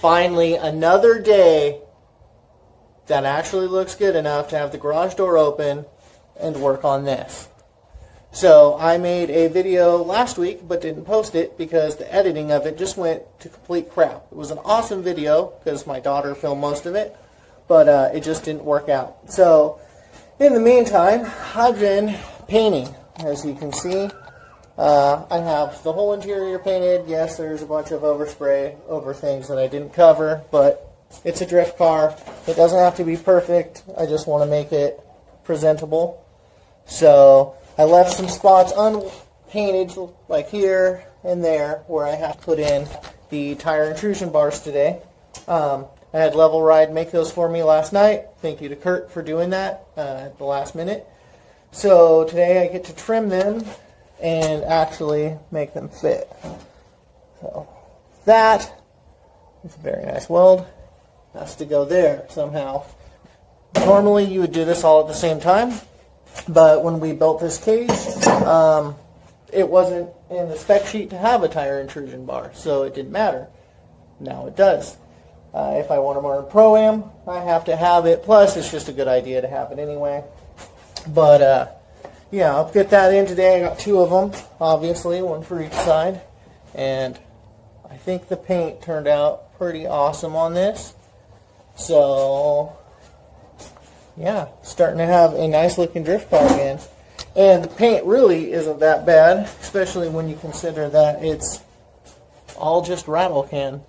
finally another day that actually looks good enough to have the garage door open and work on this. So I made a video last week but didn't post it because the editing of it just went to complete crap. It was an awesome video because my daughter filmed most of it, but it just didn't work out. So in the meantime, I've been painting. As you can see, I have the whole interior painted. Yes, there's a bunch of overspray over things that I didn't cover, but it's a drift car. It doesn't have to be perfect. I just want to make it presentable. So I left some spots unpainted, like here and there, where I have to put in the tire intrusion bars today. I had Level Ride make those for me last night. Thank you to Kurt for doing that at the last minute. So today I get to trim them and actually make them fit. So that is a very nice weld. Has to go there somehow. Normally you would do this all at the same time, but when we built this cage, it wasn't in the spec sheet to have a tire intrusion bar, so it didn't matter. Now it does. If I want to run Pro-Am, I have to have it, plus it's just a good idea to have it anyway. But yeah, I'll get that in today. I got 2 of them, obviously, one for each side, and I think the paint turned out pretty awesome on this. So yeah, starting to have a nice looking drift car again. And the paint really isn't that bad, especially when you consider that it's all just rattle can.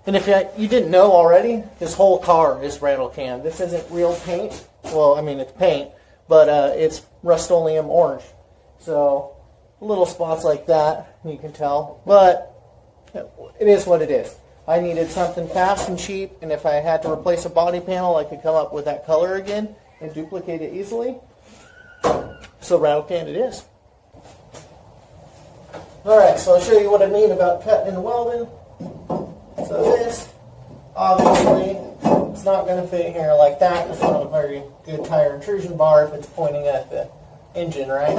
And if you didn't know already, this whole car is rattle can. This isn't real paint. Well, I mean, it's paint, but it's Rust-Oleum orange. So little spots like that, you can tell. But it is what it is. I needed something fast and cheap, and if I had to replace a body panel, I could come up with that color again and duplicate it easily. So rattle can it is. Alright, so I'll show you what I mean about cutting and welding. So this, obviously, it's not going to fit here like that. It's not a very good tire intrusion bar if it's pointing at the engine, right?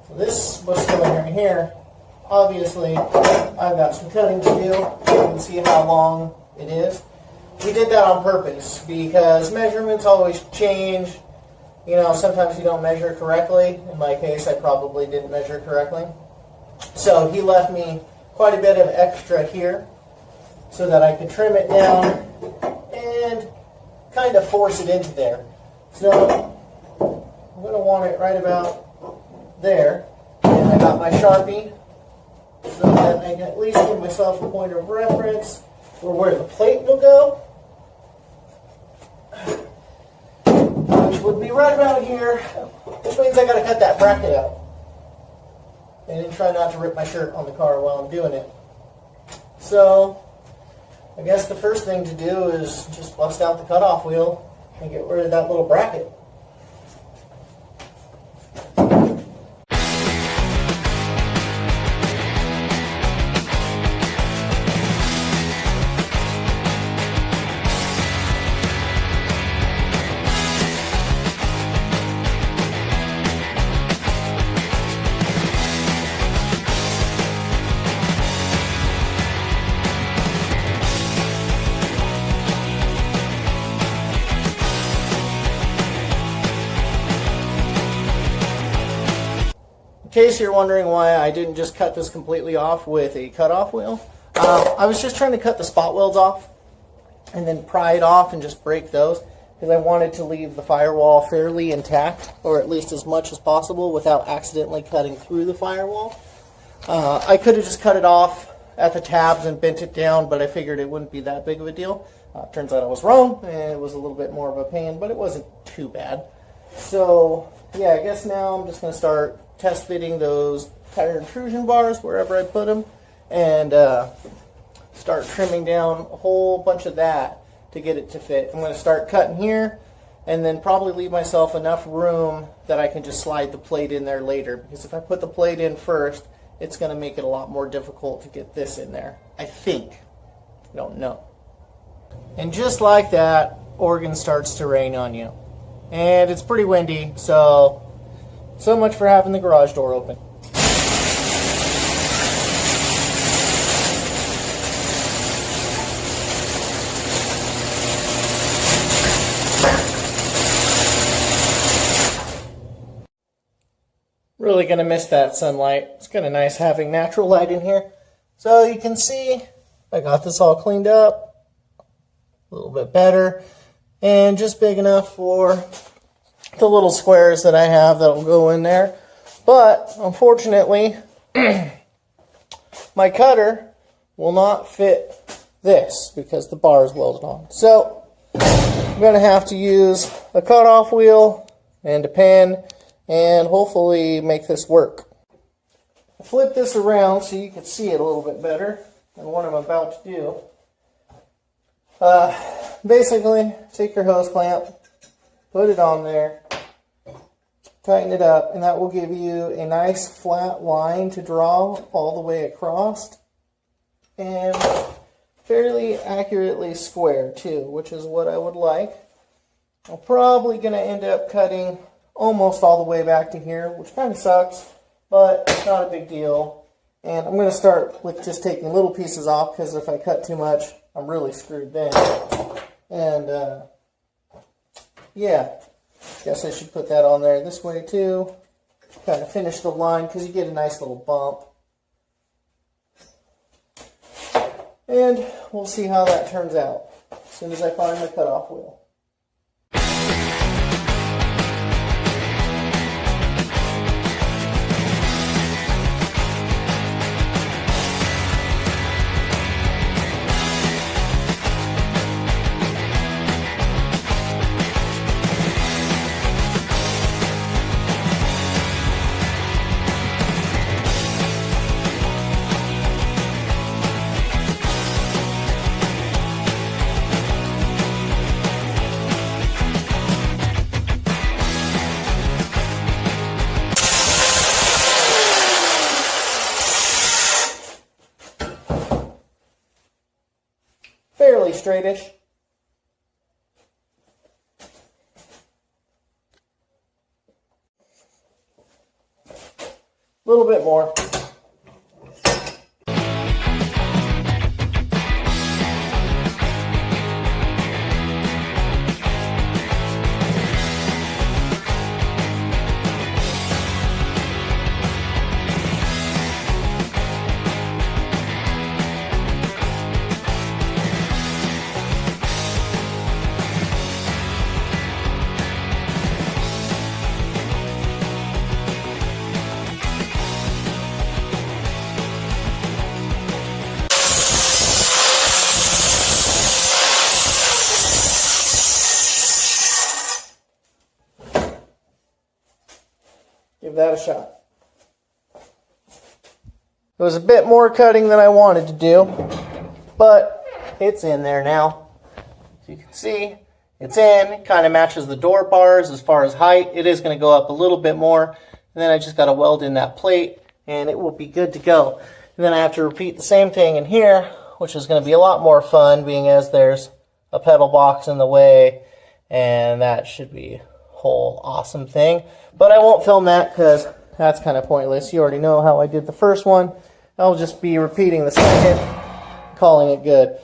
So this was going in here. Obviously, I've got some cutting to do. You can see how long it is. We did that on purpose because measurements always change. You know, sometimes you don't measure correctly. In my case, I probably didn't measure correctly. So he left me quite a bit of extra here so that I could trim it down and kind of force it into there. So I'm going to want it right about there. And I got my Sharpie, so that I can at least give myself a point of reference for where the plate will go, which would be right about here, which means I got to cut that bracket out. And then try not to rip my shirt on the car while I'm doing it. So I guess the first thing to do is just bust out the cutoff wheel and get rid of that little bracket. In case you're wondering why I didn't just cut this completely off with a cutoff wheel, I was just trying to cut the spot welds off and then pry it off and just break those because I wanted to leave the firewall fairly intact, or at least as much as possible without accidentally cutting through the firewall. I could have just cut it off at the tabs and bent it down, but I figured it wouldn't be that big of a deal. Turns out I was wrong, and it was a little bit more of a pain, but it wasn't too bad. So yeah, I guess now I'm just going to start test fitting those tire intrusion bars wherever I put them, and start trimming down a whole bunch of that to get it to fit. I'm going to start cutting here and then probably leave myself enough room that I can just slide the plate in there later, because if I put the plate in first, it's going to make it a lot more difficult to get this in there, I think. I don't know. And just like that, Oregon starts to rain on you. And it's pretty windy, so much for having the garage door open. Really going to miss that sunlight. It's kind of nice having natural light in here. So you can see I got this all cleaned up a little bit better and just big enough for the little squares that I have that will go in there. But unfortunately, my cutter will not fit this because the bar is welded on. So I'm going to have to use a cutoff wheel and a pen and hopefully make this work. I'll flip this around so you can see it a little bit better than what I'm about to do. Basically, take your hose clamp, put it on there, tighten it up, and that will give you a nice flat line to draw all the way across and fairly accurately square too, which is what I would like. I'm probably going to end up cutting almost all the way back to here, which kind of sucks, but it's not a big deal. And I'm going to start with just taking little pieces off, because if I cut too much, I'm really screwed then. And yeah, guess I should put that on there this way too. Kind of finish the line, because you get a nice little bump. And we'll see how that turns out as soon as I find my cutoff wheel. Fairly straightish. A little bit more. Give that a shot. It was a bit more cutting than I wanted to do, but it's in there now. As you can see, it's in. It kind of matches the door bars as far as height. It is going to go up a little bit more, and then I just got to weld in that plate, and it will be good to go. And then I have to repeat the same thing in here, which is going to be a lot more fun, being as there's a pedal box in the way, and that should be a whole awesome thing. But I won't film that because that's kind of pointless. You already know how I did the first one. I'll just be repeating the second, calling it good.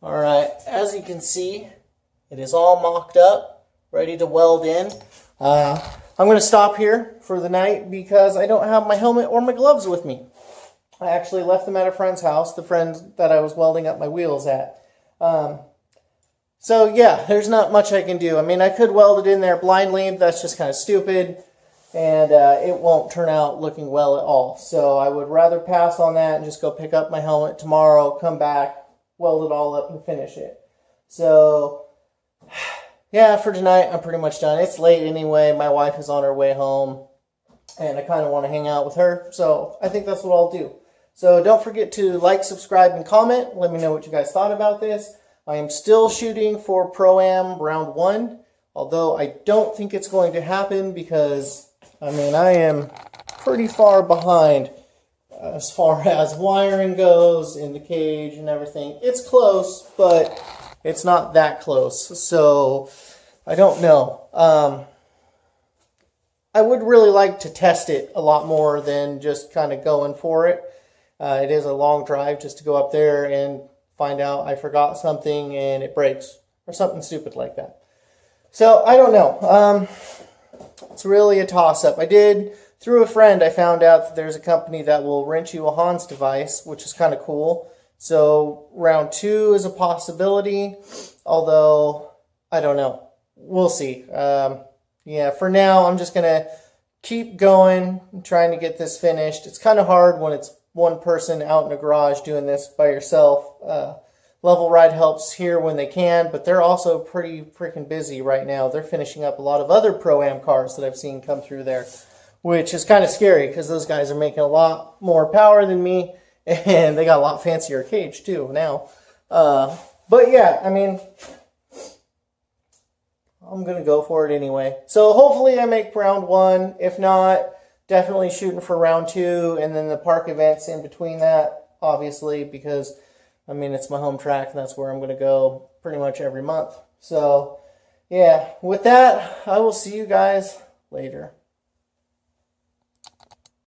Alright, as you can see, it is all mocked up, ready to weld in. I'm going to stop here for the night because I don't have my helmet or my gloves with me. I actually left them at a friend's house, the friend that I was welding up my wheels at. So yeah, there's not much I can do. I mean, I could weld it in there blindly, but that's just kind of stupid, and it won't turn out looking well at all. So I would rather pass on that and just go pick up my helmet tomorrow, come back, weld it all up, and finish it. So yeah, for tonight, I'm pretty much done. It's late anyway. My wife is on her way home, and I kind of want to hang out with her, so I think that's what I'll do. So don't forget to like, subscribe, and comment. Let me know what you guys thought about this. I am still shooting for Pro-Am Round 1, although I don't think it's going to happen because, I mean, I am pretty far behind as far as wiring goes in the cage and everything. It's close, but it's not that close, so I don't know. I would really like to test it a lot more than just kind of going for it. It is a long drive just to go up there and find out I forgot something and it breaks or something stupid like that. So I don't know. It's really a toss-up. I did, through a friend, I found out that there's a company that will rent you a Hans device, which is kind of cool. So round 2 is a possibility, although I don't know. We'll see. Yeah, for now, I'm just going to keep going and trying to get this finished. It's kind of hard when it's one person out in a garage doing this by yourself. Level Ride helps here when they can, but they're also pretty freaking busy right now. They're finishing up a lot of other Pro-Am cars that I've seen come through there, which is kind of scary because those guys are making a lot more power than me, and they got a lot fancier cage too now. But yeah, I mean, I'm going to go for it anyway. So hopefully I make round 1. If not, definitely shooting for round 2, and then the park events in between that, obviously, because, I mean, it's my home track, and that's where I'm going to go pretty much every month. So, yeah, with that, I will see you guys later.